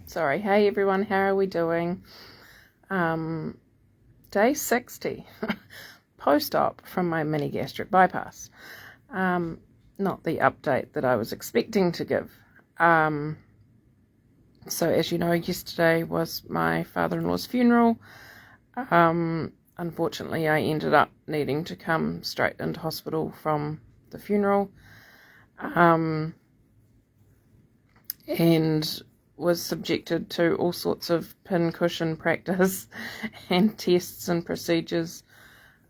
Sorry. Hey everyone, how are we doing? Day 60, post-op from my mini gastric bypass. Not the update that I was expecting to give. So as you know, yesterday was my father-in-law's funeral. Unfortunately, I ended up needing to come straight into hospital from the funeral. And was subjected to all sorts of pin-cushion practice and tests and procedures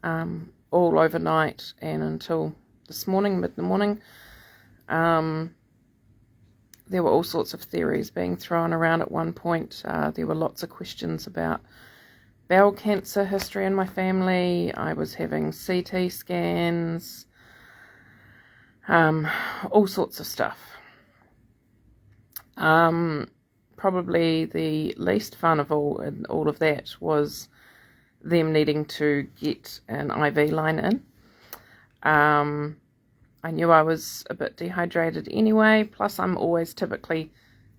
all overnight and until this morning, mid-morning. There were all sorts of theories being thrown around at one point. There were lots of questions about bowel cancer history in my family. I was having CT scans, all sorts of stuff. Probably the least fun of all in all of that was them needing to get an IV line in. I knew I was a bit dehydrated anyway, plus I'm always typically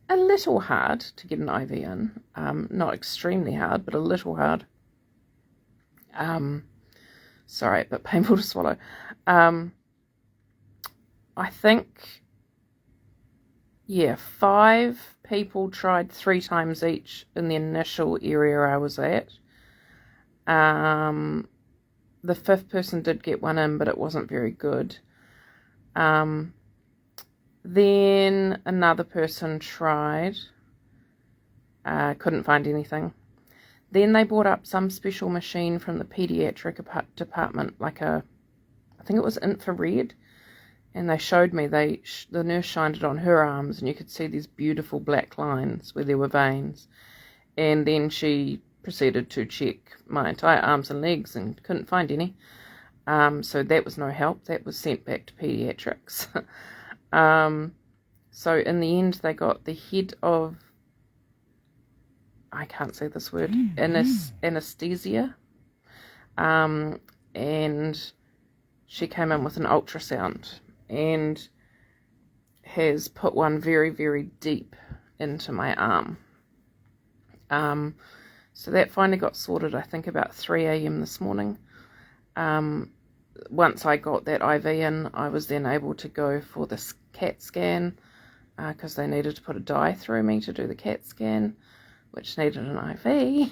a little hard to get an IV in. Not extremely hard, but a little hard. Sorry, a bit painful to swallow. I think 5 people tried 3 times each in the initial area I was at. The 5th person did get one in, but it wasn't very good. Then another person tried, couldn't find anything. Then they brought up some special machine from the pediatric department, I think it was infrared. And they showed me, the nurse shined it on her arms, and you could see these beautiful black lines where there were veins. And then she proceeded to check my entire arms and legs and couldn't find any. So that was no help. That was sent back to pediatrics. So in the end, they got the head of, I can't say this word, anesthesia. And she came in with an ultrasound and has put one very, very deep into my arm. So that finally got sorted, I think, about 3 a.m. this morning. Once I got that IV in, I was then able to go for the CAT scan, because they needed to put a dye through me to do the CAT scan, which needed an IV.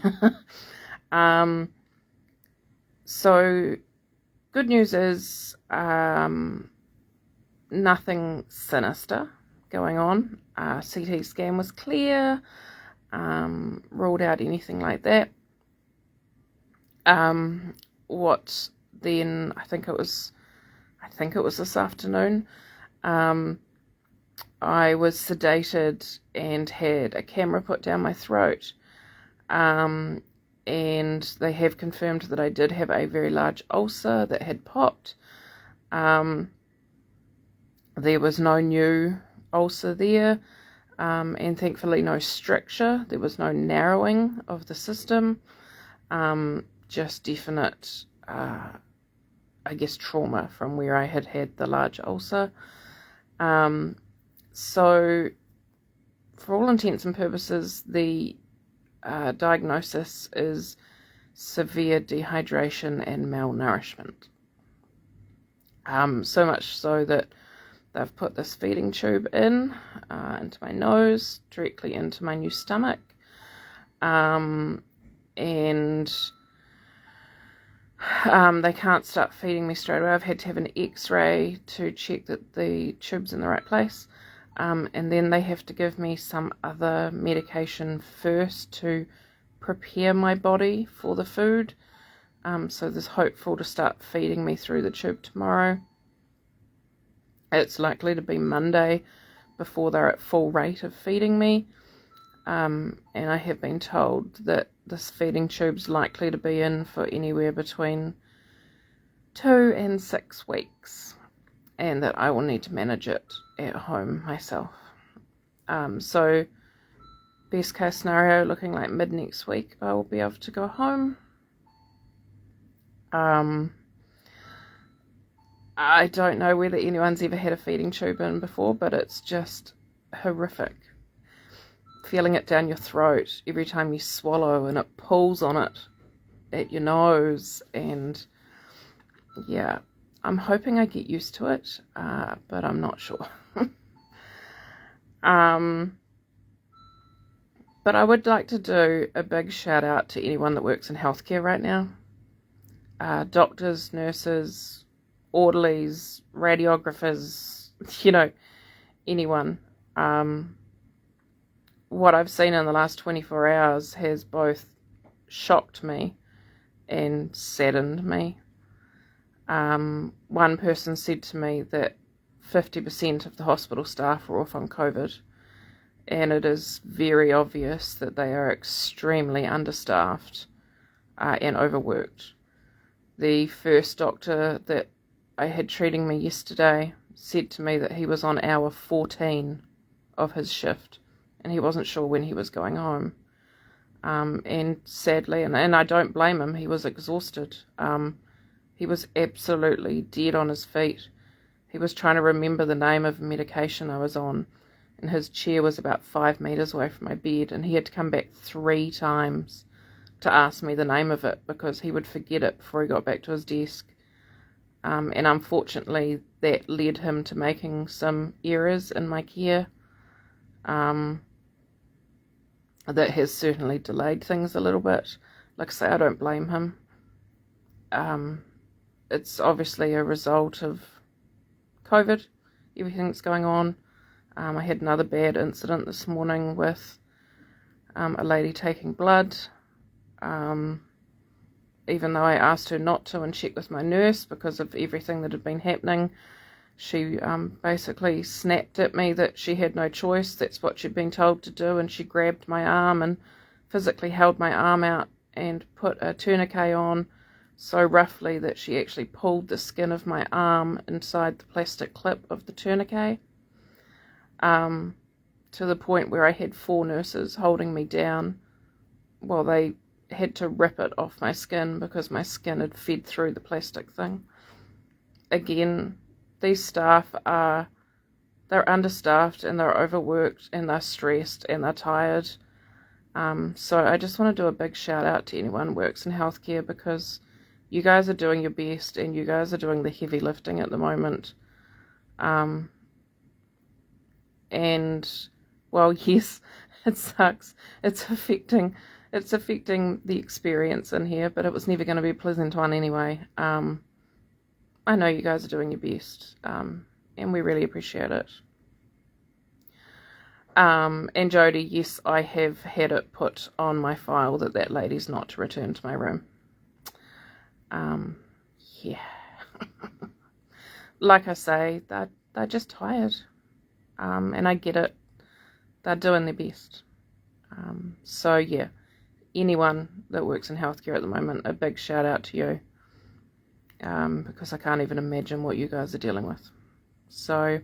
So good news is nothing sinister going on. CT scan was clear, ruled out anything like that. What then, I think it was this afternoon, I was sedated and had a camera put down my throat, and they have confirmed that I did have a very large ulcer that had popped. There was no new ulcer there, and thankfully no stricture. There was no narrowing of the system, just definite, trauma from where I had the large ulcer. So for all intents and purposes, the diagnosis is severe dehydration and malnourishment. So much so that they've put this feeding tube into my nose, directly into my new stomach. And they can't start feeding me straight away. I've had to have an x-ray to check that the tube's in the right place. And then they have to give me some other medication first to prepare my body for the food. So there's hopeful to start feeding me through the tube tomorrow. It's likely to be Monday before they're at full rate of feeding me. And I have been told that this feeding tube's likely to be in for anywhere between 2 and 6 weeks, and that I will need to manage it at home myself. So best case scenario, looking like mid next week, I will be able to go home. I don't know whether anyone's ever had a feeding tube in before, but it's just horrific. feeling it down your throat every time you swallow, and it pulls on it at your nose, and yeah, I'm hoping I get used to it, but I'm not sure. But I would like to do a big shout out to anyone that works in healthcare right now. Doctors, nurses, orderlies, radiographers, anyone. What I've seen in the last 24 hours has both shocked me and saddened me. One person said to me that 50% of the hospital staff were off on COVID, and it is very obvious that they are extremely understaffed and overworked. The first doctor that I had treating me yesterday said to me that he was on hour 14 of his shift, and he wasn't sure when he was going home. And sadly, and I don't blame him, he was exhausted. He was absolutely dead on his feet. He was trying to remember the name of a medication I was on, and his chair was about 5 meters away from my bed, and he had to come back 3 times to ask me the name of it because he would forget it before he got back to his desk. And unfortunately, that led him to making some errors in my care. That has certainly delayed things a little bit. Like I say, I don't blame him. It's obviously a result of COVID, everything that's going on. I had another bad incident this morning with a lady taking blood. Even though I asked her not to and checked with my nurse because of everything that had been happening, she basically snapped at me that she had no choice. That's what she'd been told to do, and she grabbed my arm and physically held my arm out and put a tourniquet on so roughly that she actually pulled the skin of my arm inside the plastic clip of the tourniquet, to the point where I had 4 nurses holding me down while they had to rip it off my skin because my skin had fed through the plastic thing. Again, these staff they're understaffed and they're overworked and they're stressed and they're tired. So I just want to do a big shout out to anyone who works in healthcare, because you guys are doing your best and you guys are doing the heavy lifting at the moment. And, well, yes, it sucks. It's affecting the experience in here, but it was never going to be a pleasant one anyway. I know you guys are doing your best, and we really appreciate it. And Jodie, yes, I have had it put on my file that lady's not to return to my room. Yeah. Like I say, they're just tired. And I get it. They're doing their best. So yeah, anyone that works in healthcare at the moment, a big shout out to you. Because I can't even imagine what you guys are dealing with. So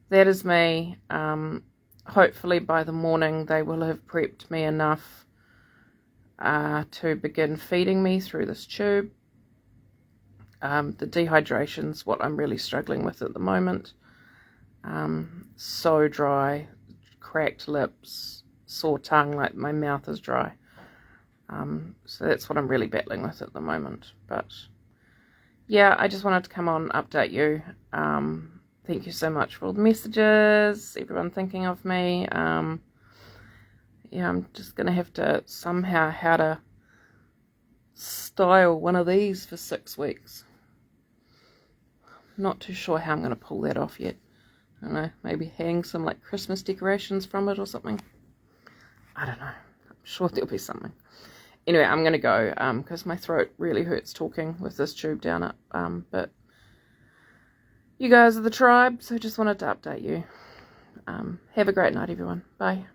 that is me. Hopefully by the morning they will have prepped me enough to begin feeding me through this tube. The dehydration's what I'm really struggling with at the moment. So dry, cracked lips, sore tongue, like my mouth is dry. So that's what I'm really battling with at the moment. But yeah, I just wanted to come on and update you. Thank you so much for all the messages, everyone thinking of me. Yeah, I'm just going to have to somehow how to style one of these for 6 weeks. Not too sure how I'm going to pull that off yet. I don't know, maybe hang some like Christmas decorations from it or something. I don't know. I'm sure there'll be something. Anyway, I'm going to go because my throat really hurts talking with this tube down it. But you guys are the tribe, so just wanted to update you. Have a great night, everyone. Bye.